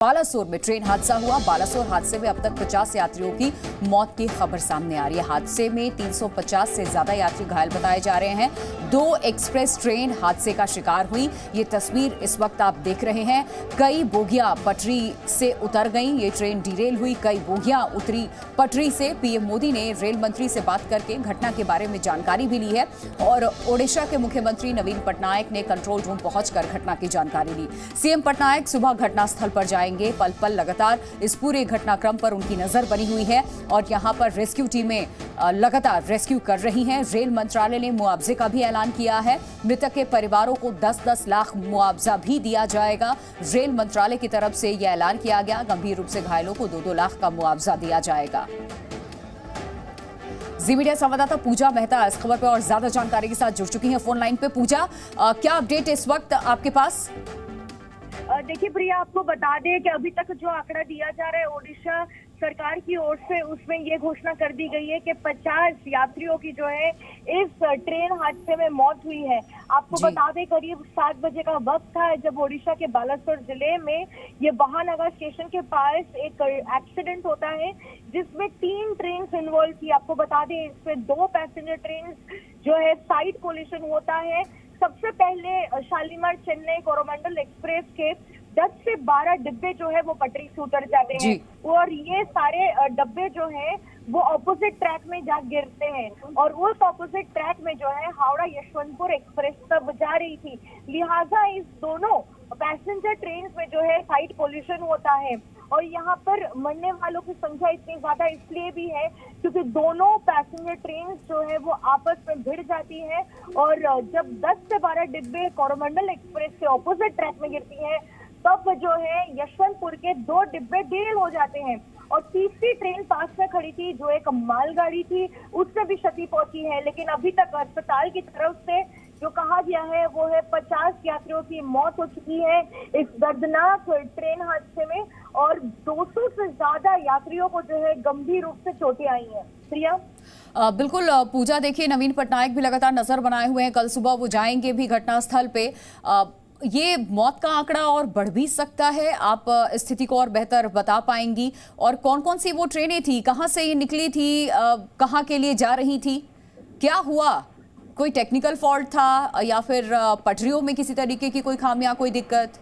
बालासोर में ट्रेन हादसा हुआ। बालासोर हादसे में अब तक 50 यात्रियों की मौत की खबर सामने आ रही है। हादसे में 350 से ज्यादा यात्री घायल बताए जा रहे हैं। 2 एक्सप्रेस ट्रेन हादसे का शिकार हुई। ये तस्वीर इस वक्त आप देख रहे हैं। कई बोगियां पटरी से उतर गईं। ये ट्रेन डिरेल हुई, कई बोगियां उतरी पटरी से। पीएम मोदी ने रेल मंत्री से बात करके घटना के बारे में जानकारी भी ली है और ओडिशा के मुख्यमंत्री नवीन पटनायक ने कंट्रोल रूम पहुंचकर घटना की जानकारी ली। सीएम पटनायक सुबह घटनास्थल पर जाएंगे। पल पल लगातार इस पूरे घटनाक्रम पर उनकी नजर बनी हुई है और यहां पर रेस्क्यू टीमें लगातार रेस्क्यू कर रही हैं। रेल मंत्रालय ने मुआवजे का भी ऐलान किया है। मृतक के परिवारों को 10-10 लाख मुआवजा भी दिया जाएगा। रेल मंत्रालय की तरफ से यह ऐलान किया गया। गंभीर रूप से घायलों को 2-2 लाख का मुआवजा दिया जाएगा। जी मीडिया संवाददाता पूजा मेहता इस खबर पर और ज्यादा जानकारी के साथ जुड़ चुकी हैं फोन लाइन पे। पूजा, क्या अपडेट इस वक्त आपके पास? देखिए प्रिया, आपको बता दें कि अभी तक जो आंकड़ा दिया जा रहा है ओडिशा सरकार की ओर से, उसमें ये घोषणा कर दी गई है कि 50 यात्रियों की जो है इस ट्रेन हादसे में मौत हुई है। आपको बता दें करीब 7 बजे का वक्त था जब ओडिशा के बालासोर जिले में ये बहानगर स्टेशन के पास एक एक्सीडेंट होता है जिसमें 3 ट्रेन इन्वॉल्व थी। आपको बता दें इसमें 2 पैसेंजर ट्रेन जो है साइड कोलिशन होता है। सबसे पहले शालीमार चेन्नई कोरोमंडल एक्सप्रेस के 10 से 12 डिब्बे जो है वो पटरी से उतर जाते हैं और ये सारे डब्बे जो है वो ऑपोजिट ट्रैक में जा गिरते हैं और उस ऑपोजिट ट्रैक में जो है हावड़ा यशवंतपुर एक्सप्रेस तब जा रही थी। लिहाजा इस दोनों पैसेंजर ट्रेन में जो है साइड कोलिशन होता है और यहाँ पर मरने वालों की संख्या इतनी ज्यादा इसलिए भी है क्योंकि दोनों पैसेंजर ट्रेन जो है वो आपस में भिड़ जाती है और जब 10 से 12 डिब्बे कोरोमंडल एक्सप्रेस के ऑपोजिट ट्रैक में गिरती है तब जो है यशवंतपुर के 2 डिब्बे डिरेल हो जाते हैं और तीसरी ट्रेन पास में खड़ी थी जो एक मालगाड़ी थी, उससे भी क्षति पहुंची है। लेकिन अभी तक अस्पताल की तरफ से जो कहा गया है वो है 50 यात्रियों की मौत हो चुकी है इस दर्दनाक ट्रेन हादसे में और 200 से ज्यादा यात्रियों को जो है गंभीर रूप से चोटें आई हैं। प्रिया, बिल्कुल पूजा, देखिए नवीन पटनायक भी लगातार नजर बनाए हुए हैं। कल सुबह वो जाएंगे भी घटनास्थल पे। ये मौत का आंकड़ा और बढ़ भी सकता है। आप स्थिति को और बेहतर बता पाएंगी? और कौन कौन सी वो ट्रेनें थी, कहां से ये निकली थी, कहां के लिए जा रही थी, क्या हुआ? कोई टेक्निकल फॉल्ट था या फिर पटरियों में किसी तरीके की कोई खामियां, कोई दिक्कत?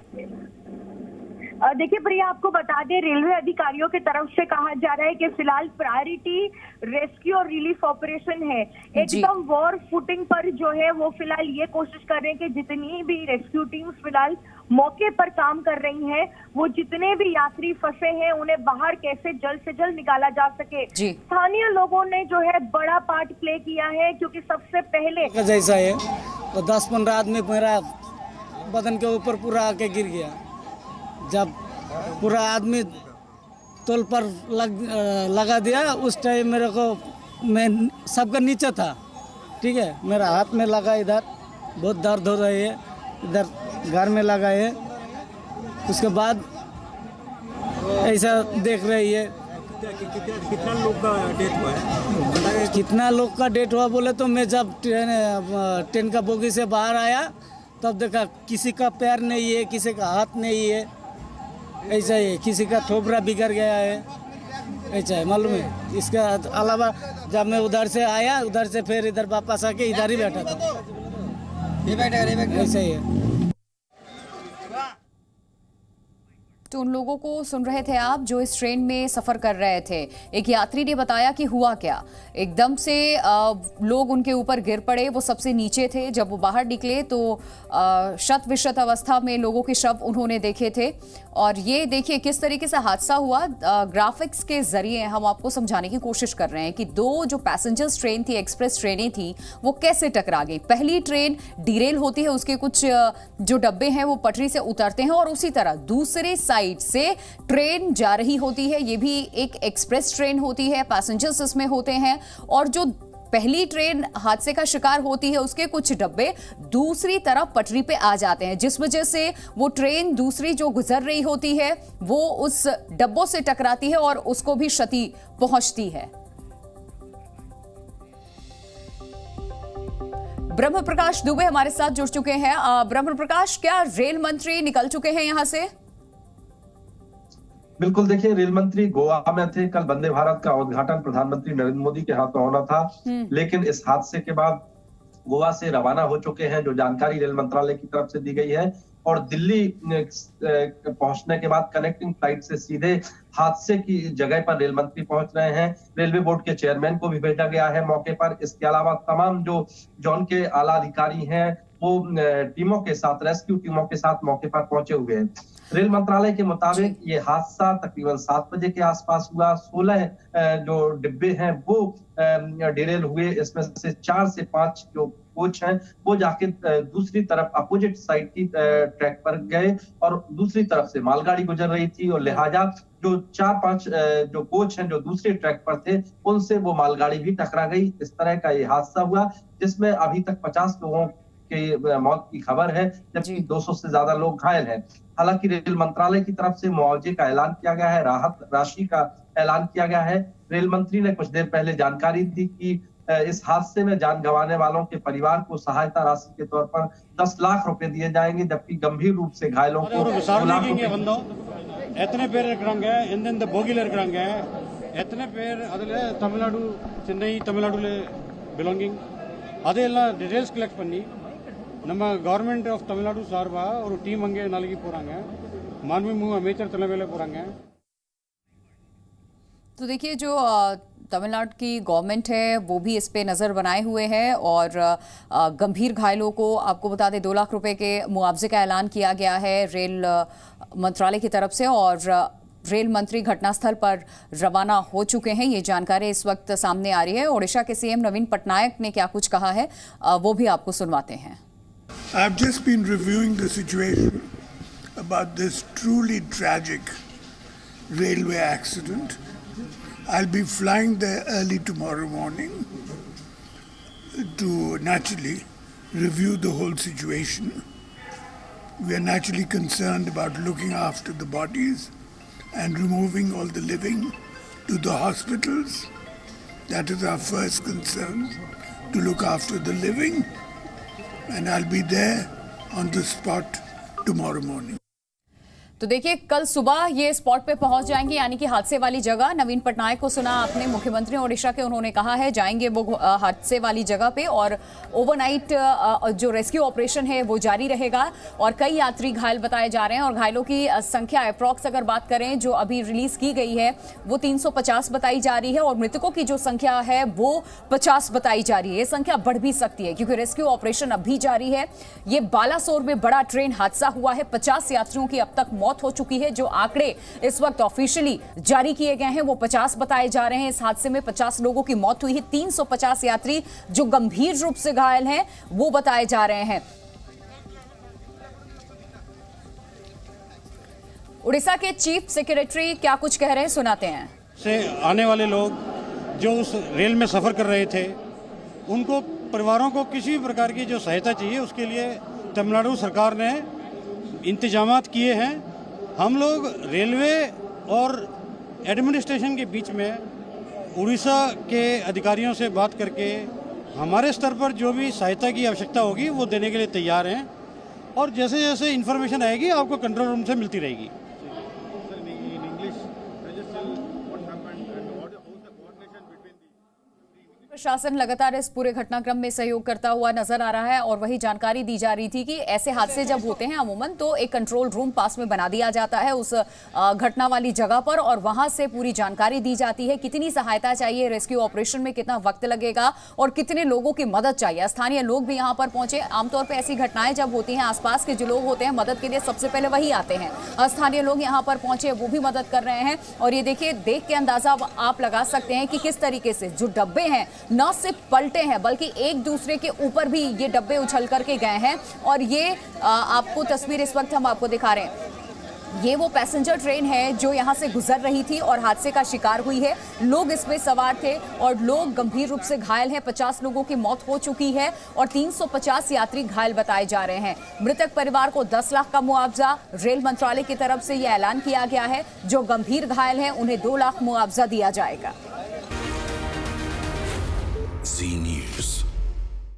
देखिए प्रिया, आपको बता दें रेलवे अधिकारियों की तरफ से कहा जा रहा है कि फिलहाल प्रायोरिटी रेस्क्यू और रिलीफ ऑपरेशन है। एकदम वॉर फुटिंग पर जो है वो फिलहाल ये कोशिश कर रहे हैं कि जितनी भी रेस्क्यू टीम्स फिलहाल मौके पर काम कर रही हैं वो जितने भी यात्री फंसे हैं उन्हें बाहर कैसे जल्द से जल्द निकाला जा सके। स्थानीय लोगों ने जो है बड़ा पार्ट प्ले किया है क्योंकि सबसे पहले जैसा है तो 10-15 आदमी मेरा बदन के ऊपर पूरा आके गिर गया। जब पूरा आदमी तोल पर लगा दिया उस टाइम मेरे को, मैं सबका नीचे था, ठीक है, मेरा हाथ में लगा, इधर बहुत दर्द हो रही है, इधर घर में लगा है। उसके बाद ऐसा देख रही है। कितना लोग का डेथ हुआ है? कितना लोग का डेथ हुआ बोले तो मैं जब ट्रेन का बोगी से बाहर आया तब देखा किसी का पैर नहीं है, किसी का हाथ नहीं है, ऐसा है, किसी का थोपड़ा बिगड़ गया है, ऐसा है, मालूम है। इसके अलावा जब मैं उधर से आया, उधर से फिर इधर वापस आके इधर ही बैठा था, ऐसा ही है। तो उन लोगों को सुन रहे थे आप जो इस ट्रेन में सफर कर रहे थे। एक यात्री ने बताया कि हुआ क्या, एकदम से लोग उनके ऊपर गिर पड़े। वो सबसे नीचे थे। जब वो बाहर निकले तो शत विशत अवस्था में लोगों के शव उन्होंने देखे थे। और ये देखिए किस तरीके से हादसा हुआ। ग्राफिक्स के जरिए हम आपको समझाने की कोशिश कर रहे हैं कि 2 जो पैसेंजर्स ट्रेन थी, एक्सप्रेस ट्रेनें थी, वो कैसे टकरा गई। पहली ट्रेन डिरेल होती है, उसके कुछ जो डब्बे हैं वो पटरी से उतरते हैं और उसी तरह दूसरे साइड से ट्रेन जा रही होती है। ये भी एक एक्सप्रेस ट्रेन होती है, पैसेंजर्स इसमें होते हैं और जो पहली ट्रेन हादसे का शिकार होती है उसके कुछ डब्बे दूसरी तरफ पटरी पे आ जाते हैं, जिस वजह से वो ट्रेन दूसरी जो गुजर रही होती है वो उस डब्बों से टकराती है और उसको भी क्षति पहुंचती है। ब्रह्म प्रकाश दुबे हमारे साथ जुड़ चुके हैं। ब्रह्म प्रकाश, क्या रेल मंत्री निकल चुके हैं यहां से? बिल्कुल, देखिए रेल मंत्री गोवा में थे। कल वंदे भारत का उद्घाटन प्रधानमंत्री नरेंद्र मोदी के हाथों होना था, लेकिन इस हादसे के बाद गोवा से रवाना हो चुके हैं, जो जानकारी रेल मंत्रालय की तरफ से दी गई है। और दिल्ली पहुंचने के बाद कनेक्टिंग फ्लाइट से सीधे हादसे की जगह पर रेल मंत्री पहुंच रहे हैं। रेलवे बोर्ड के चेयरमैन को भी भेजा गया है मौके पर। इसके अलावा तमाम जो जोन के आला अधिकारी हैं वो टीमों के साथ, रेस्क्यू टीमों के साथ मौके पर पहुंचे हुए हैं। रेल मंत्रालय के मुताबिक ये हादसा तकरीबन 7 बजे के आसपास हुआ। 16 जो डिब्बे हैं वो डिरेल हुए। इसमें से 4 से 5 जो कोच हैं वो जाके दूसरी तरफ अपोजिट साइड की ट्रैक पर गए और दूसरी तरफ से मालगाड़ी गुजर रही थी, और लिहाजा जो 4-5 जो कोच हैं जो दूसरे ट्रैक पर थे उनसे वो मालगाड़ी भी टकरा गई। इस तरह का ये हादसा हुआ, जिसमें अभी तक 50 लोगों के मौत की खबर है, जबकि 200 से ज्यादा लोग घायल हैं। हालांकि रेल मंत्रालय की तरफ से मुआवजे का ऐलान किया गया है, राहत राशि का ऐलान किया गया है। रेल मंत्री ने कुछ देर पहले जानकारी दी कि इस हादसे में जान गंवाने वालों के परिवार को सहायता राशि के तौर पर 10 लाख रुपए दिए जाएंगे, जबकि गंभीर रूप से घायलों को 2 लाख रुपए। எத்தனை பேர் இருக்கிறாங்க, எந்தெந்த போகியில் இருக்கிறாங்க, எத்தனை பேர் அதில் தமிழ்நாடு, சென்னை தமிழ்நாடுல பிலாங்கிங், அதையெல்லாம் டீடைல்ஸ் கலெக்ட் பண்ணி நம்ம கவர்மெண்ட் ஆஃப் தமிழ்நாடு சார்பாக ஒரு டீம் அங்கே நாளைக்கு போகிறாங்க. மாண்புமிகு அமைச்சர் தலைமையில் போகிறாங்க. तो देखिए जो तमिलनाडु की गवर्नमेंट है वो भी इस पे नज़र बनाए हुए है और गंभीर घायलों को आपको बता दें 2 लाख रुपए के मुआवजे का ऐलान किया गया है रेल मंत्रालय की तरफ से, और रेल मंत्री घटनास्थल पर रवाना हो चुके हैं। ये जानकारी इस वक्त सामने आ रही है। ओडिशा के सीएम नवीन पटनायक ने क्या कुछ कहा है वो भी आपको सुनवाते हैं। I've just been reviewing the situation about this truly tragic railway accident. I'll be flying there early tomorrow morning to naturally review the whole situation. We are naturally concerned about looking after the bodies and removing all the living to the hospitals. That is our first concern, to look after the living, and I'll be there on the spot tomorrow morning. तो देखिए कल सुबह ये spot पे पहुंच जाएंगे, यानी कि हादसे वाली जगह। नवीन पटनायक को सुना आपने, मुख्यमंत्री ओडिशा के, उन्होंने कहा है जाएंगे वो हादसे वाली जगह पे, और ओवरनाइट जो रेस्क्यू ऑपरेशन है वो जारी रहेगा। और कई यात्री घायल बताए जा रहे हैं, और घायलों की संख्या अप्रॉक्स अगर बात करें जो अभी रिलीज की गई है वो 350 बताई जा रही है, और मृतकों की जो संख्या है वो 50 बताई जा रही है। ये संख्या बढ़ भी सकती है क्योंकि रेस्क्यू ऑपरेशन अब भी जारी है। ये बालासोर में बड़ा ट्रेन हादसा हुआ है, 50 यात्रियों की अब तक मौत हो चुकी है। जो आंकड़े इस वक्त ऑफिशियली जारी किए गए हैं वो 50 बताए जा रहे हैं। इस हादसे में 50 लोगों की मौत हुई है। 350 यात्री जो गंभीर रूप से घायल हैं वो बताए जा रहे हैं। उड़ीसा के चीफ सेक्रेटरी क्या कुछ कह रहे हैं, सुनाते हैं। से आने वाले लोग जो उस रेल में सफ़र कर रहे थे, उनको परिवारों को किसी भी प्रकार की जो सहायता चाहिए उसके लिए तमिलनाडु सरकार ने इंतजामात किए हैं। हम लोग रेलवे और एडमिनिस्ट्रेशन के बीच में उड़ीसा के अधिकारियों से बात करके हमारे स्तर पर जो भी सहायता की आवश्यकता होगी वो देने के लिए तैयार हैं, और जैसे जैसे इन्फॉर्मेशन आएगी आपको कंट्रोल रूम से मिलती रहेगी। प्रशासन लगातार इस पूरे घटनाक्रम में सहयोग करता हुआ नजर आ रहा है, और वही जानकारी दी जा रही थी कि ऐसे हादसे जब होते हैं अमूमन तो एक कंट्रोल रूम पास में बना दिया जाता है उस घटना वाली जगह पर, और वहां से पूरी जानकारी दी जाती है कितनी सहायता चाहिए, रेस्क्यू ऑपरेशन में कितना वक्त लगेगा और कितने लोगों की मदद चाहिए। स्थानीय लोग भी यहाँ पर पहुंचे। आमतौर पर ऐसी घटनाएं जब होती हैं आसपास के जो लोग होते हैं मदद के लिए सबसे पहले वही आते हैं। स्थानीय लोग यहाँ पर पहुंचे, वो भी मदद कर रहे हैं। और ये देखिए, देख के अंदाजा आप लगा सकते हैं कि किस तरीके से जो डब्बे हैं न सिर्फ पलटे हैं बल्कि एक दूसरे के ऊपर भी ये डब्बे उछल करके गए हैं। और ये आपको तस्वीर इस वक्त हम आपको दिखा रहे हैं। ये वो पैसेंजर ट्रेन है जो यहाँ से गुजर रही थी और हादसे का शिकार हुई है। लोग इसमें सवार थे और लोग गंभीर रूप से घायल हैं। 50 लोगों की मौत हो चुकी है और 350 यात्री घायल बताए जा रहे हैं। मृतक परिवार को 10 लाख का मुआवजा रेल मंत्रालय की तरफ से यह ऐलान किया गया है। जो गंभीर घायल हैं उन्हें 2 लाख मुआवजा दिया जाएगा।